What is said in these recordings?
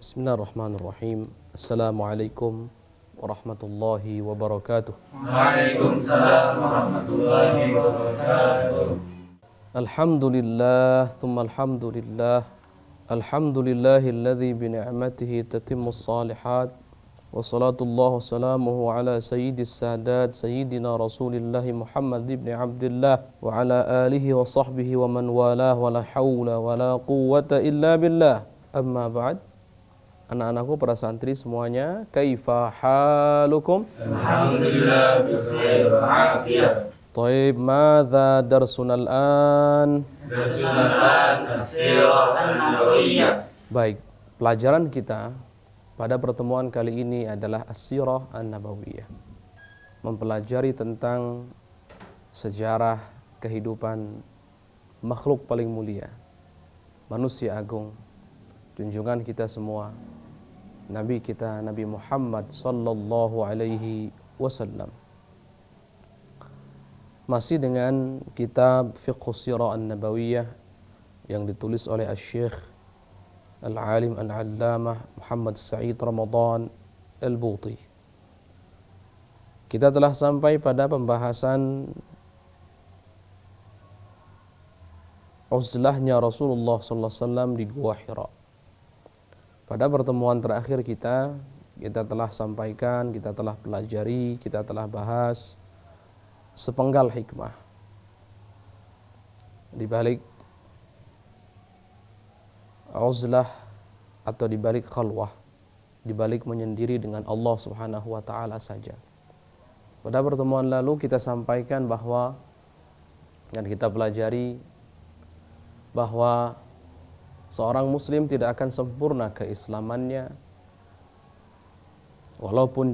Bismillahirrahmanirrahim. Assalamualaikum warahmatullahi wabarakatuh. Waalaikumsalam warahmatullahi wabarakatuh. Alhamdulillah, thumma alhamdulillah. Alhamdulillahilladzi bini'matihi tatimmus salihat. Wa salatullah wa salamuhu ala sayyidis sadat sayyidina Rasulillahi Muhammad ibn Abdullah wa ala alihi wa sahbihi wa man walah wa la hawla wa la quwwata illa billah. Amma ba'd. Anak-anakku, para santri semuanya, kaifa halukum? Alhamdulillah bi khair wa afiyah. Taib, madza darsuna al-an? Darsuna as-sirah an-nabawiyah. Baik, pelajaran kita pada pertemuan kali ini adalah as-sirah an-nabawiyah. Mempelajari tentang sejarah kehidupan makhluk paling mulia, manusia agung, junjungan kita semua, Nabi kita, Nabi Muhammad sallallahu alaihi wasallam. Masih dengan kitab Fiqhus Sirah An-Nabawiyah yang ditulis oleh Asy-Syaikh Al-Alim Al-Allamah Muhammad Sa'id Ramadan Al-Buti. Kita telah sampai pada pembahasan uzlahnya Rasulullah sallallahu alaihi wasallam di Gua Hira. Pada pertemuan terakhir kita telah sampaikan, kita telah pelajari, kita telah bahas sepenggal hikmah di balik uzlah atau di balik khalwah, di balik menyendiri dengan Allah Subhanahu wa taala saja. Pada pertemuan lalu kita sampaikan bahwa dan kita pelajari bahwa seorang muslim tidak akan sempurna keislamannya walaupun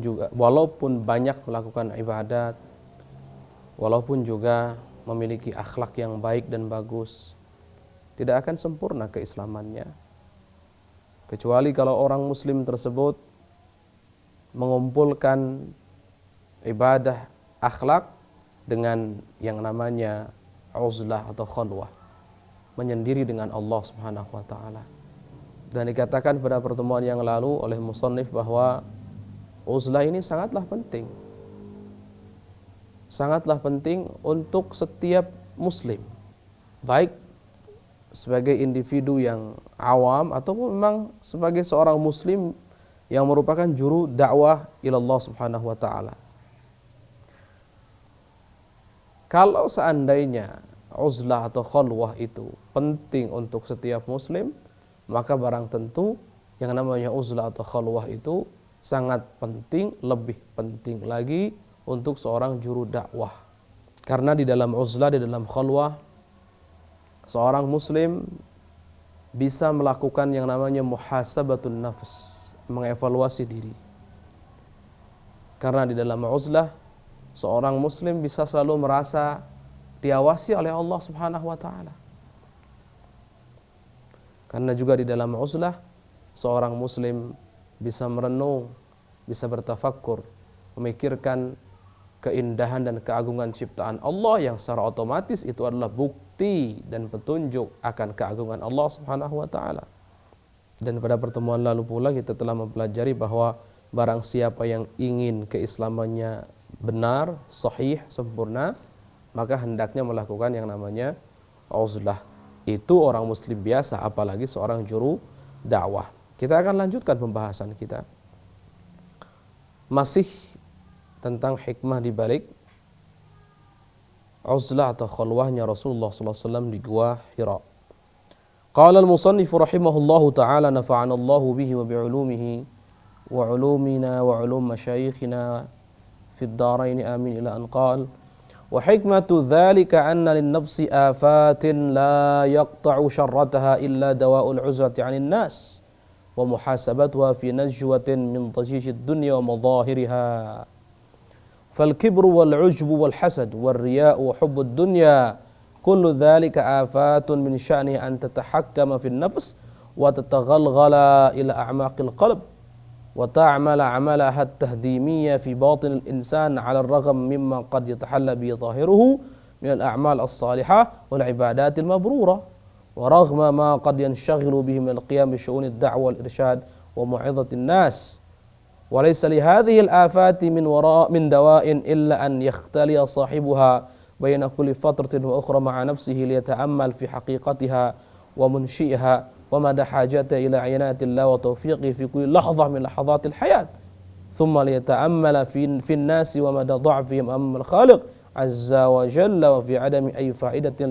banyak melakukan ibadat, walaupun juga memiliki akhlak yang baik dan bagus, tidak akan sempurna keislamannya kecuali kalau orang muslim tersebut mengumpulkan ibadah akhlak dengan yang namanya uzlah atau khalwah, menyendiri dengan Allah Subhanahu wa taala. Dan dikatakan pada pertemuan yang lalu oleh musannif bahwa uzlah ini sangatlah penting. Sangatlah penting untuk setiap muslim, baik sebagai individu yang awam ataupun memang sebagai seorang muslim yang merupakan juru dakwah ila Allah Subhanahu wa taala. Kalau seandainya uzlah atau khalwah itu penting untuk setiap muslim, maka barang tentu yang namanya uzlah atau khalwah itu sangat penting, lebih penting lagi untuk seorang juru dakwah. Karena di dalam uzlah, di dalam khalwah, seorang muslim bisa melakukan yang namanya muhasabatun nafs, mengevaluasi diri. Karena di dalam uzlah, seorang muslim bisa selalu merasa diawasi oleh Allah Subhanahu wa taala. Karena juga di dalam uzlah seorang muslim bisa merenung, bisa bertafakkur, memikirkan keindahan dan keagungan ciptaan Allah yang secara otomatis itu adalah bukti dan petunjuk akan keagungan Allah Subhanahu wa taala. Dan pada pertemuan lalu pula kita telah mempelajari bahwa barang siapa yang ingin keislamannya benar, sahih, sempurna, maka hendaknya melakukan yang namanya uzlah. Itu orang muslim biasa, apalagi seorang juru dakwah. Kita akan lanjutkan pembahasan kita. Masih tentang hikmah di balik uzlah atau khalwahnya Rasulullah sallallahu alaihi wasallam di Gua Hira. Qala al-musannif rahimahullahu taala nafa'ana Allahu bihi wa bi'ulumihi wa 'ulumina wa 'ulum masyayikhina fid dharain amin ila an qala وحكمة ذلك أن للنفس آفات لا يقطع شرتها إلا دواء العزلة عن الناس ومحاسبتها في نجوة من ضجيج الدنيا ومظاهرها فالكبر والعجب والحسد والرياء وحب الدنيا كل ذلك آفات من شأنه أن تتحكم في النفس وتتغلغل إلى أعماق القلب وتعمل عملها التهديمية في باطن الإنسان على الرغم مما قد يتحلى به ظاهره من الأعمال الصالحة والعبادات المبرورة ورغم ما قد ينشغل به من القيام بشؤون الدعوة والإرشاد وموعظة الناس وليس لهذه الآفات من دواء إلا أن يختلي صاحبها بين كل فترة وأخرى مع نفسه ليتأمل في حقيقتها ومنشئها ومدى حاجته إلى عناية الله وتوفيقه في كل لحظة من لحظات الحياة ثم ليتأمل في الناس ومدى ضعفهم أمام الخالق عز وجل وفي عدم أي فائدة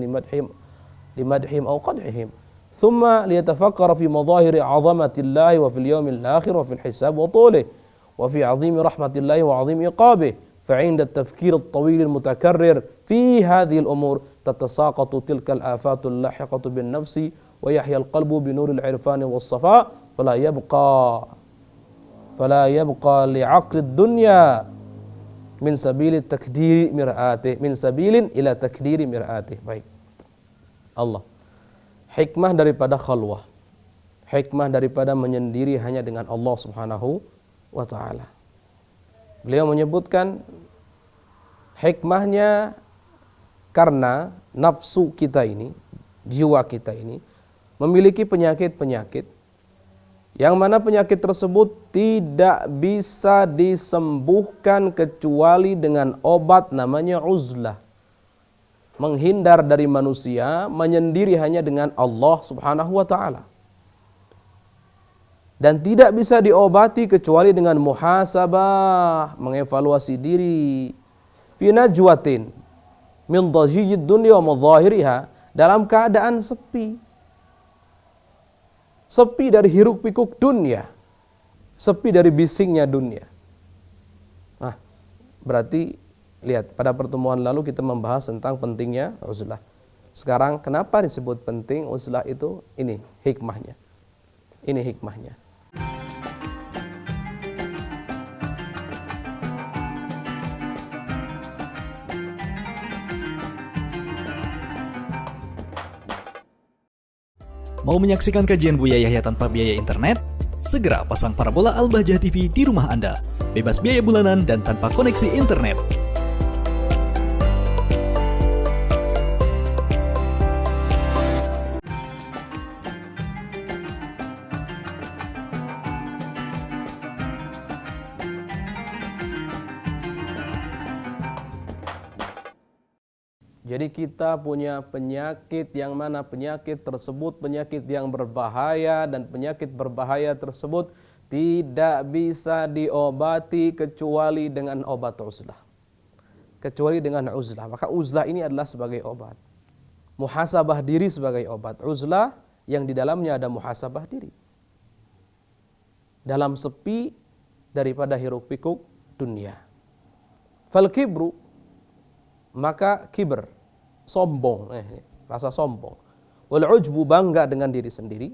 لمدحهم أو قدحهم ثم ليتفكر في مظاهر عظمة الله وفي اليوم الآخر وفي الحساب وطوله وفي عظيم رحمة الله وعظيم عقابه فعند التفكير الطويل المتكرر في هذه الأمور تتساقط تلك الآفات اللاحقة بالنفس ويحيا القلب بنور العرفان والصفاء فلا يبقى لعقل الدنيا من سبيل التكدير مرآته من سبيل إلى تكدير مرآته. Baik. Allah, hikmah daripada khalwah, hikmah daripada menyendiri hanya dengan Allah Subhanahu wa ta'ala. Beliau menyebutkan hikmahnya karena nafsu kita ini, jiwa kita ini memiliki penyakit-penyakit yang mana penyakit tersebut tidak bisa disembuhkan kecuali dengan obat namanya uzlah. Menghindar dari manusia, menyendiri hanya dengan Allah Subhanahu wa ta'ala. Dan tidak bisa diobati kecuali dengan muhasabah, mengevaluasi diri. Fi najwatin min dhajijid dunya wa madhahiriha, dalam keadaan sepi. Sepi dari hiruk pikuk dunia, sepi dari bisingnya dunia. Nah, berarti lihat, pada pertemuan lalu kita membahas tentang pentingnya uzlah. Sekarang kenapa disebut penting uzlah itu? Ini hikmahnya. Ini hikmahnya. Mau menyaksikan kajian Buya Yahya tanpa biaya internet? Segera pasang parabola Al-Bahjah TV di rumah Anda. Bebas biaya bulanan dan tanpa koneksi internet. Jadi kita punya penyakit yang mana penyakit tersebut penyakit yang berbahaya dan penyakit berbahaya tersebut tidak bisa diobati kecuali dengan obat uzlah. Kecuali dengan uzlah. Maka uzlah ini adalah sebagai obat. Muhasabah diri sebagai obat. Uzlah yang di dalamnya ada muhasabah diri. Dalam sepi daripada hiruk pikuk dunia. Fal kibru, maka kiber, sombong, rasa sombong. Wal ujbu, bangga dengan diri sendiri.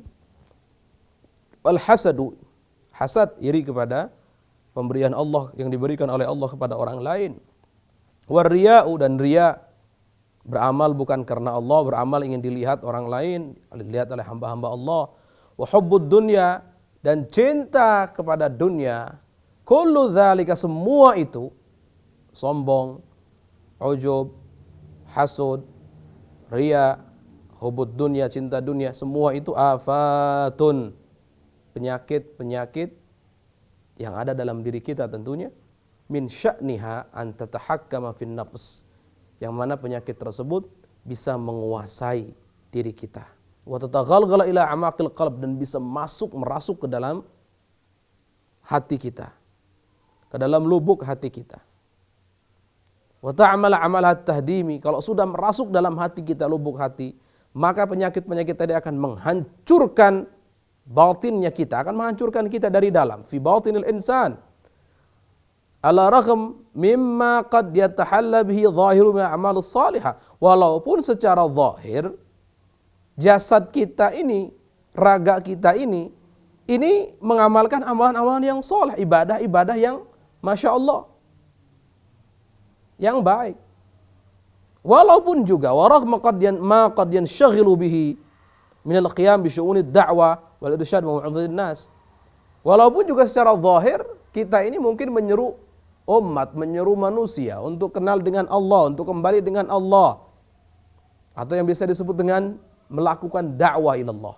Wal hasadu, hasad, iri kepada pemberian Allah yang diberikan oleh Allah kepada orang lain. War riya'u, dan riya, beramal bukan karena Allah, beramal ingin dilihat orang lain, dilihat oleh hamba-hamba Allah. Wa hubbud dunya, dan cinta kepada dunia. Kullu dzalika, semua itu sombong, ujub, hasud, riya, hubud dunia, cinta dunia, semua itu afatun, penyakit-penyakit yang ada dalam diri kita tentunya. Min sya'niha an tatahakkama fin nafs, yang mana penyakit tersebut bisa menguasai diri kita. Wa tataghalghala ila amaqil qalb, dan bisa merasuk ke dalam hati kita, ke dalam lubuk hati kita. Wa ta'amala amalat tahdimi, kalau sudah merasuk dalam hati kita, lubuk hati, maka penyakit-penyakit tadi akan menghancurkan batinnya kita, akan menghancurkan kita dari dalam. Fi batinil insan ala ragham mimma qad yatahalla bihi zahiru min a'malus salihah, walaupun secara zahir jasad kita ini, raga kita ini mengamalkan amalan-amalan yang soleh, ibadah-ibadah yang Masya Allah, yang baik. Walaupun juga waraghma ma qad yanshaghilu bihi min al-qiyam bi syu'unid da'wah wal irsyad wa mu'adhdhin nas. Walaupun juga secara zahir kita ini mungkin menyeru umat, menyeru manusia untuk kenal dengan Allah, untuk kembali dengan Allah, atau yang bisa disebut dengan melakukan dakwah ilallah.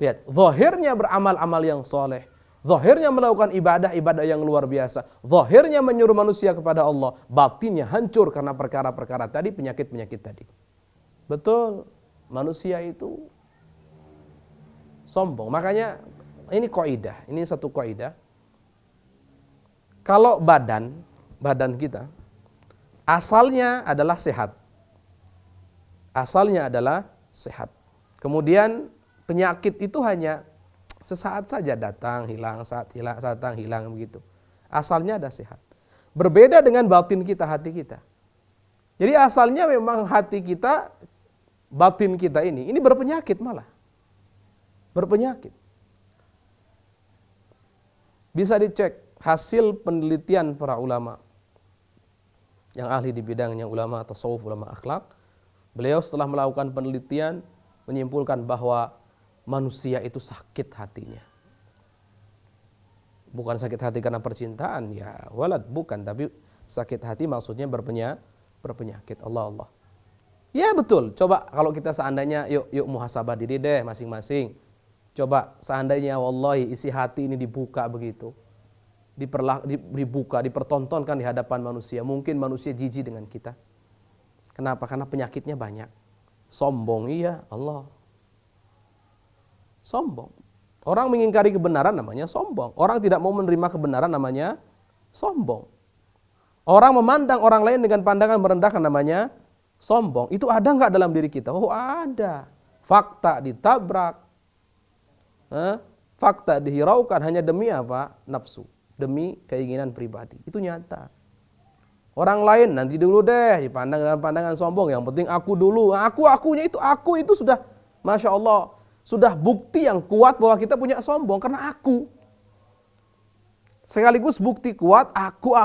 Lihat, zahirnya beramal-amal yang soleh, zahirnya melakukan ibadah-ibadah yang luar biasa, zahirnya menyuruh manusia kepada Allah, batinnya hancur karena perkara-perkara tadi, penyakit-penyakit tadi. Betul, manusia itu sombong. Makanya ini kaidah, ini satu kaidah. Kalau badan kita asalnya adalah sehat. Asalnya adalah sehat. Kemudian penyakit itu hanya sesaat saja datang, hilang, saat hilang, datang, hilang begitu. Asalnya ada sehat. Berbeda dengan batin kita, hati kita. Jadi asalnya memang hati kita, batin kita ini berpenyakit malah. Berpenyakit. Bisa dicek hasil penelitian para ulama yang ahli di bidangnya, ulama tasawuf, ulama akhlak. Beliau setelah melakukan penelitian menyimpulkan bahwa manusia itu sakit hatinya. Bukan sakit hati karena percintaan, ya walad, bukan, tapi sakit hati maksudnya berpenyakit. Allah. Ya betul. Coba kalau kita seandainya yuk muhasabah diri deh masing-masing. Coba seandainya wallahi isi hati ini dibuka begitu. Dibuka, dipertontonkan di hadapan manusia. Mungkin manusia jijik dengan kita. Kenapa? Karena penyakitnya banyak. Sombong, iya Allah. Sombong. Orang mengingkari kebenaran namanya sombong. Orang tidak mau menerima kebenaran namanya sombong. Orang memandang orang lain dengan pandangan merendahkan namanya sombong. Itu ada nggak dalam diri kita? Oh ada. Fakta ditabrak. Fakta dihiraukan hanya demi apa? Nafsu. Demi keinginan pribadi. Itu nyata. Orang lain nanti dulu deh dipandang dengan pandangan sombong. Yang penting aku dulu. Aku itu sudah Masya Allah. Sudah bukti yang kuat bahwa kita punya sombong karena aku. Sekaligus bukti kuat aku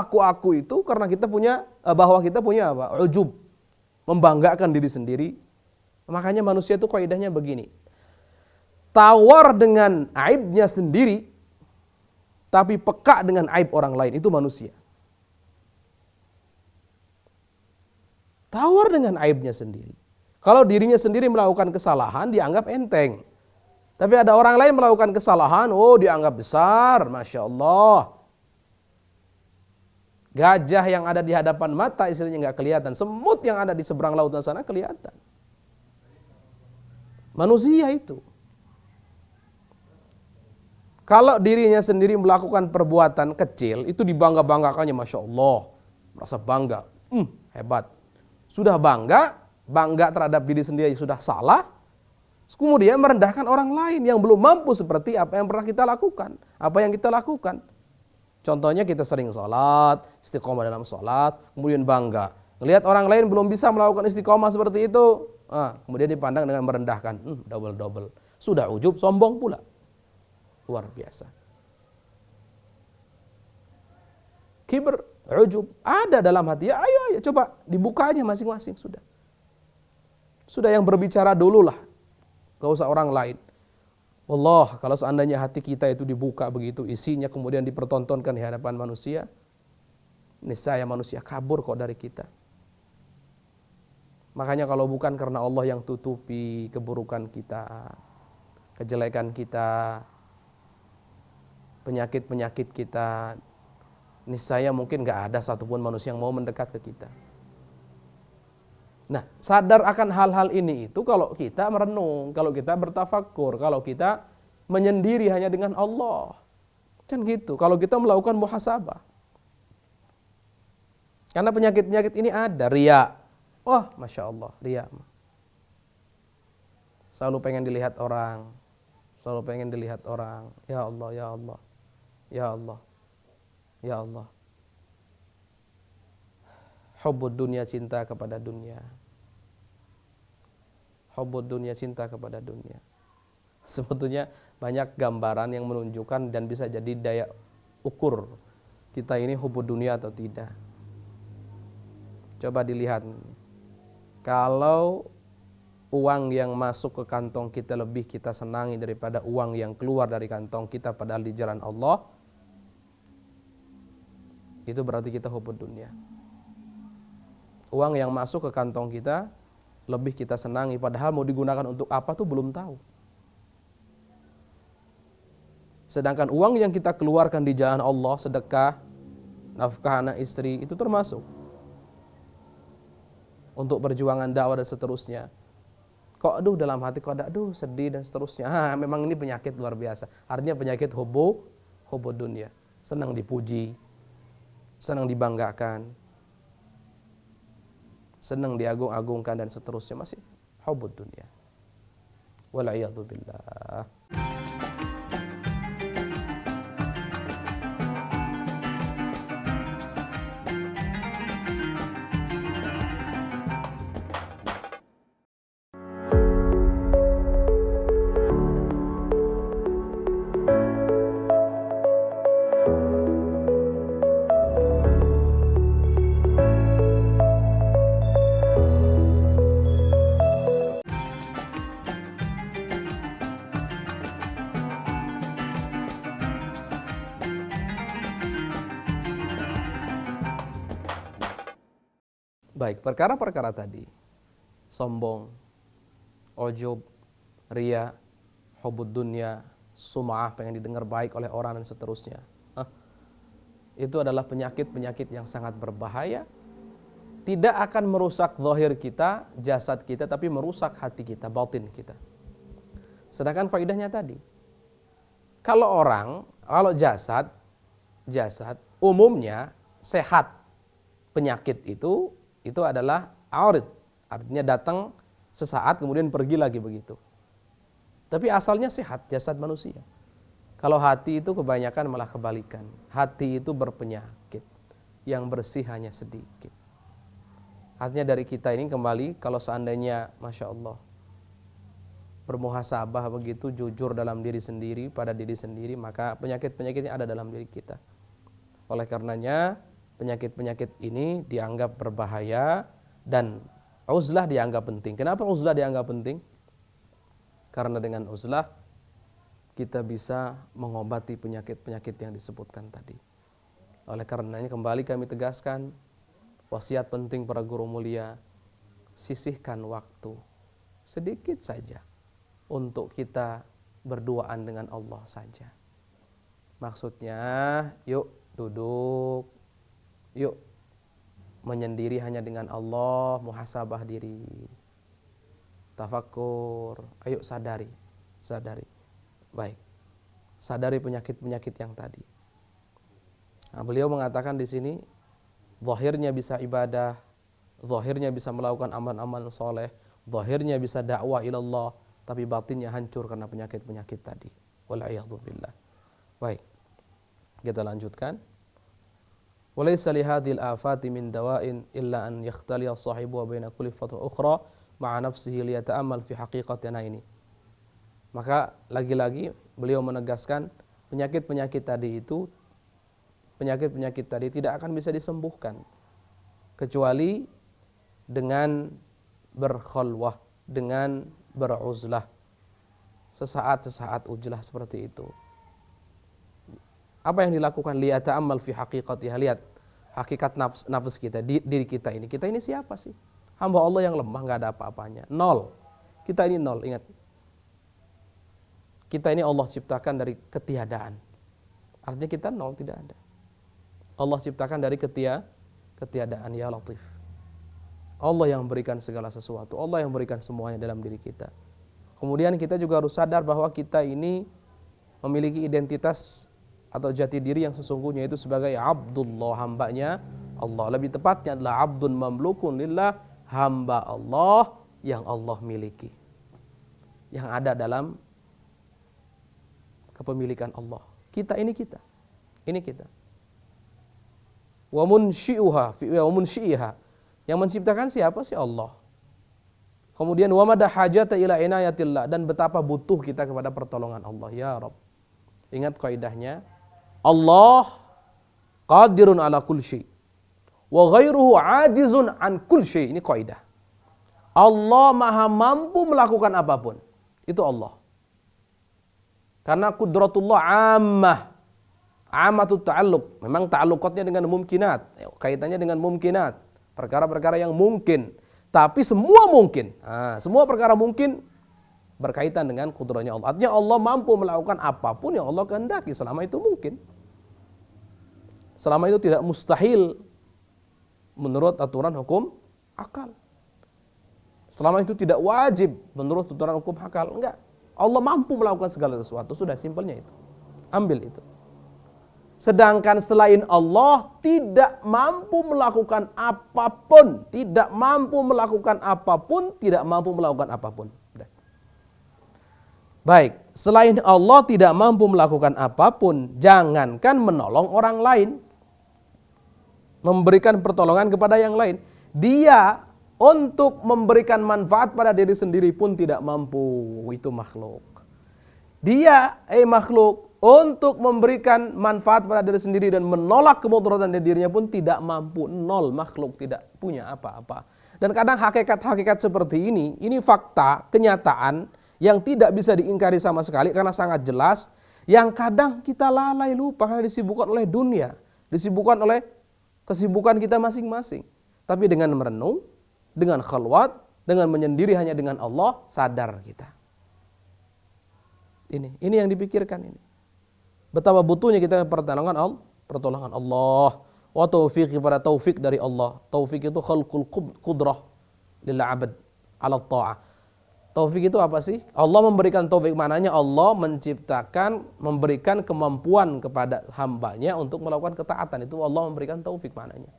itu karena kita punya bahwa kita punya apa? Ujub. Membanggakan diri sendiri. Makanya manusia itu kaidahnya begini. Tawar dengan aibnya sendiri tapi peka dengan aib orang lain, itu manusia. Tawar dengan aibnya sendiri. Kalau dirinya sendiri melakukan kesalahan, dianggap enteng. Tapi ada orang lain melakukan kesalahan, oh dianggap besar, Masya Allah. Gajah yang ada di hadapan mata istilahnya nggak kelihatan. Semut yang ada di seberang lautan sana kelihatan. Manusia itu. Kalau dirinya sendiri melakukan perbuatan kecil, itu dibangga-banggakannya, Masya Allah. Merasa bangga, hebat. Sudah bangga terhadap diri sendiri sudah salah, kemudian merendahkan orang lain yang belum mampu seperti apa yang pernah kita lakukan, apa yang kita lakukan. Contohnya kita sering sholat, istiqomah dalam sholat, kemudian bangga. Ngelihat orang lain belum bisa melakukan istiqomah seperti itu, kemudian dipandang dengan merendahkan, double. Sudah ujub, sombong pula. Luar biasa. Kibr, ujub, ada dalam hati. Ya, ayo, coba dibuka aja masing-masing, sudah. Sudah yang berbicara dululah. Gak usah orang lain. Allah, kalau seandainya hati kita itu dibuka begitu, isinya kemudian dipertontonkan di hadapan manusia, niscaya manusia kabur kok dari kita. Makanya kalau bukan karena Allah yang tutupi keburukan kita, kejelekan kita, penyakit-penyakit kita, niscaya mungkin gak ada satupun manusia yang mau mendekat ke kita. Nah, sadar akan hal-hal ini itu kalau kita merenung, kalau kita bertafakur, kalau kita menyendiri hanya dengan Allah. Kan gitu, kalau kita melakukan muhasabah. Karena penyakit-penyakit ini ada, riya. Wah, Masya Allah, riya. Selalu pengen dilihat orang. Ya Allah, ya Allah. Ya Allah. Ya Allah. Hubbud dunia, cinta kepada dunia. Hubbud dunia, cinta kepada dunia. Sebetulnya banyak gambaran yang menunjukkan dan bisa jadi daya ukur kita ini hubbud dunia atau tidak. Coba dilihat. Kalau uang yang masuk ke kantong kita lebih kita senangi daripada uang yang keluar dari kantong kita padahal di jalan Allah, itu berarti kita hubbud dunia. Uang yang masuk ke kantong kita lebih kita senangi padahal mau digunakan untuk apa tuh belum tahu. Sedangkan uang yang kita keluarkan di jalan Allah, sedekah, nafkah anak istri, itu termasuk untuk perjuangan dakwah dan seterusnya. Kok dalam hati kok ada sedih dan seterusnya. Memang ini penyakit luar biasa. Artinya penyakit hubbu dunia. Senang dipuji, senang dibanggakan, senang diagung-agungkan dan seterusnya, masih hubbu dunia. Wal'iyadzu billah. Baik, perkara-perkara tadi, sombong, ujub, ria, hubud dunya, sum'ah, pengen didengar baik oleh orang dan seterusnya. Itu adalah penyakit-penyakit yang sangat berbahaya. Tidak akan merusak zahir kita, jasad kita, tapi merusak hati kita, batin kita. Sedangkan faedahnya tadi, kalau jasad umumnya sehat, penyakit itu adalah aurid, artinya datang sesaat kemudian pergi lagi begitu. Tapi asalnya sehat jasad manusia. Kalau hati itu kebanyakan malah kebalikan. Hati itu berpenyakit, yang bersih hanya sedikit. Artinya dari kita ini kembali, kalau seandainya Masya Allah bermuhasabah begitu, jujur dalam diri sendiri, pada diri sendiri, maka penyakit-penyakitnya ada dalam diri kita. Oleh karenanya penyakit-penyakit ini dianggap berbahaya dan uzlah dianggap penting. Kenapa uzlah dianggap penting? Karena dengan uzlah kita bisa mengobati penyakit-penyakit yang disebutkan tadi. Oleh karenanya kembali kami tegaskan, wasiat penting para guru mulia, sisihkan waktu sedikit saja untuk kita berduaan dengan Allah saja. Maksudnya, yuk duduk, yuk menyendiri hanya dengan Allah, muhasabah diri, tafakkur, ayo sadari. Baik, sadari penyakit-penyakit yang tadi. Nah, beliau mengatakan di sini, zahirnya bisa ibadah, zahirnya bisa melakukan amal-amal soleh, zahirnya bisa dakwah ilallah, tapi batinnya hancur karena penyakit-penyakit tadi. Wal'iyadzu billah. Baik, kita lanjutkan. Walaysa li hadhil afati min dawa'in illa an yakhtaliya sahibu wa baina kulli fatwa ukhra ma'a nafsihi liyata'ammal fi haqiqatina ini. Maka lagi-lagi beliau menegaskan penyakit-penyakit tadi tidak akan bisa disembuhkan kecuali dengan berkhulwah, dengan beruzlah. Sesaat ujlah seperti itu. Apa yang dilakukan? Liyata'ammal fi haqiqatiha, lihat hakikat nafs kita, diri kita ini. Kita ini siapa sih? Hamba Allah yang lemah, enggak ada apa-apanya. Nol. Kita ini nol, ingat. Kita ini Allah ciptakan dari ketiadaan. Artinya kita nol, tidak ada. Allah ciptakan dari ketiadaan, ya Latif. Allah yang memberikan segala sesuatu. Allah yang memberikan semuanya dalam diri kita. Kemudian kita juga harus sadar bahwa kita ini memiliki identitas atau jati diri yang sesungguhnya itu sebagai Abdullah, hambanya Allah. Lebih tepatnya adalah Abdun mamlukun lillah, hamba Allah yang Allah miliki, yang ada dalam kepemilikan Allah. Kita ini kita. Wa munsyi'uha, yang menciptakan siapa sih? Allah. Kemudian wa madha hajata ila inayatillah, dan betapa butuh kita kepada pertolongan Allah, ya Rabb. Ingat kaidahnya, Allah qadirun ala kulli syai wa ghairuhu ajizun an kulli syai. Ini kaidah. Allah maha mampu melakukan apapun. Itu Allah. Karena qudratullah ammah. Ammatut ta'alluq. Memang ta'alluqatnya dengan mumkinat. Kaitannya dengan mumkinat. Perkara-perkara yang mungkin. Tapi semua mungkin. Semua perkara mungkin berkaitan dengan kudrahnya Allah. Artinya Allah mampu melakukan apapun yang Allah kehendaki selama itu mungkin. Selama itu tidak mustahil menurut aturan hukum akal. Selama itu tidak wajib menurut aturan hukum akal. Enggak. Allah mampu melakukan segala sesuatu. Sudah, simpelnya itu. Ambil itu. Sedangkan selain Allah tidak mampu melakukan apapun. Tidak mampu melakukan apapun. Tidak mampu melakukan apapun. Udah. Baik. Selain Allah tidak mampu melakukan apapun. Jangankan menolong orang lain. Memberikan pertolongan kepada yang lain. Dia untuk memberikan manfaat pada diri sendiri pun tidak mampu. Itu makhluk. Dia, makhluk, untuk memberikan manfaat pada diri sendiri dan menolak kemudaratan dari dirinya pun tidak mampu. Nol, makhluk tidak punya apa-apa. Dan kadang hakikat-hakikat seperti ini fakta, kenyataan yang tidak bisa diingkari sama sekali karena sangat jelas. Yang kadang kita lalai, lupa karena disibukkan oleh dunia. Disibukkan oleh kesibukan kita masing-masing. Tapi dengan merenung, dengan khalwat, dengan menyendiri hanya dengan Allah, sadar kita. Ini yang dipikirkan ini. Betapa butuhnya kita pertolongan Allah. Wa taufiq kepada taufik dari Allah. Taufik itu khalqul qudrah lil 'abd 'ala ta'ah. Taufik itu apa sih? Allah memberikan taufik, maknanya Allah menciptakan, memberikan kemampuan kepada hambanya untuk melakukan ketaatan. Itu Allah memberikan taufik maknanya.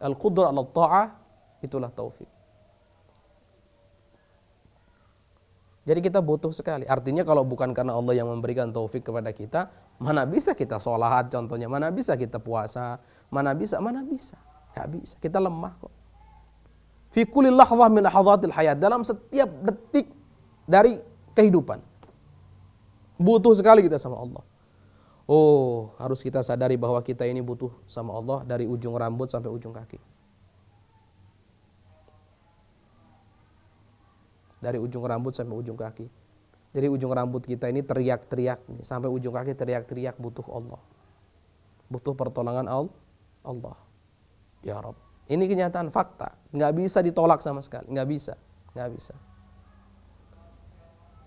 Al-qudrah 'ala ta'ah, itulah taufik. Jadi kita butuh sekali. Artinya kalau bukan karena Allah yang memberikan taufik kepada kita, mana bisa kita sholat contohnya, mana bisa kita puasa, mana bisa. Gak bisa, kita lemah kok. Fi kulli lahzah min lahzatil hayat, dalam setiap detik dari kehidupan. Butuh sekali kita sama Allah. Oh, harus kita sadari bahwa kita ini butuh sama Allah dari ujung rambut sampai ujung kaki. Dari ujung rambut sampai ujung kaki. Dari ujung rambut kita ini teriak-teriak nih, sampai ujung kaki teriak-teriak butuh Allah. Butuh pertolongan Allah. Ya Rabb. Ini kenyataan fakta, nggak bisa ditolak sama sekali, nggak bisa.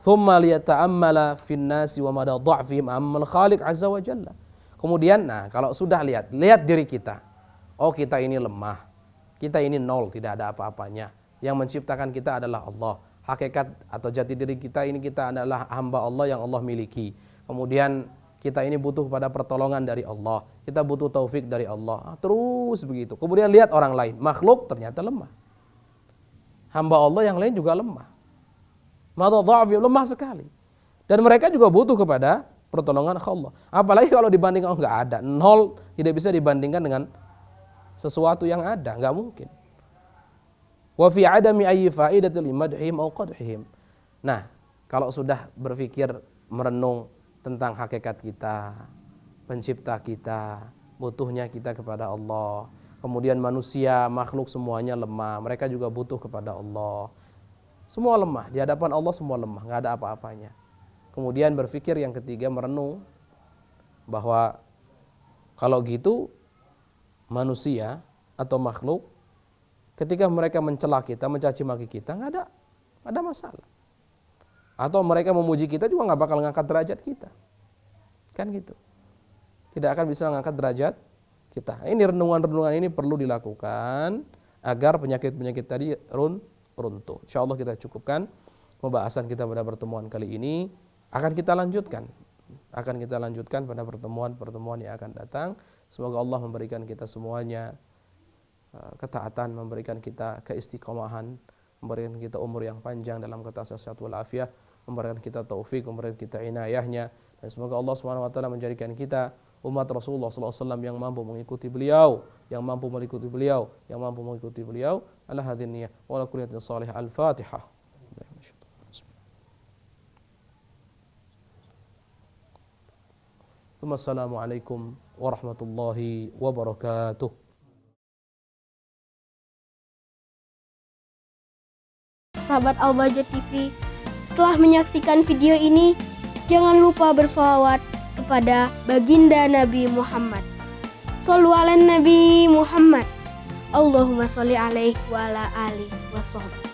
Thumma liyata'ammala fin nasi wa mada dha'fihim ammal khaliq azza wa jalla. Kemudian, kalau sudah lihat diri kita. Oh, kita ini lemah. Kita ini nol, tidak ada apa-apanya. Yang menciptakan kita adalah Allah. Hakikat atau jati diri kita ini, kita adalah hamba Allah yang Allah miliki. Kemudian kita ini butuh pada pertolongan dari Allah. Kita butuh taufik dari Allah. Terus begitu. Kemudian lihat orang lain. Makhluk ternyata lemah. Hamba Allah yang lain juga lemah. Lemah sekali. Dan mereka juga butuh kepada pertolongan Allah. Apalagi kalau dibandingkan nggak ada. Nol, tidak bisa dibandingkan dengan sesuatu yang ada. Nggak mungkin. Wa fi adami ayyi fa'idatil limadhihim aw qadhihim. Nah, kalau sudah berpikir, merenung tentang hakikat kita, pencipta kita, butuhnya kita kepada Allah. Kemudian manusia, makhluk semuanya lemah, mereka juga butuh kepada Allah. Semua lemah, di hadapan Allah semua lemah, enggak ada apa-apanya. Kemudian berpikir yang ketiga, merenung bahwa kalau gitu manusia atau makhluk ketika mereka mencela kita, mencaci maki kita, enggak ada masalah. Atau mereka memuji kita juga nggak bakal ngangkat derajat kita. Kan gitu. Tidak akan bisa mengangkat derajat kita. Ini renungan-renungan ini perlu dilakukan agar penyakit-penyakit tadi runtuh. InsyaAllah kita cukupkan pembahasan kita pada pertemuan kali ini. Akan kita lanjutkan pada pertemuan-pertemuan yang akan datang. Semoga Allah memberikan kita semuanya ketaatan, memberikan kita keistiqomahan, memberikan kita umur yang panjang dalam ketaatan sehat wal afiah, memberikan kita taufik, memberikan kita inayahnya, dan semoga Allah Subhanahu wa taala menjadikan kita umat Rasulullah sallallahu alaihi wasallam yang mampu mengikuti beliau, ala hadhihi niyyah wa ala kulli niyatin salihah. Al-Fatihah. Assalamualaikum warahmatullahi wabarakatuh. Sahabat Al-Bahjah TV, setelah menyaksikan video ini, jangan lupa bersolawat kepada baginda Nabi Muhammad. Shollu ala Nabi Muhammad. Allahumma sholli alaihi wa ala alihi wa sahbihi.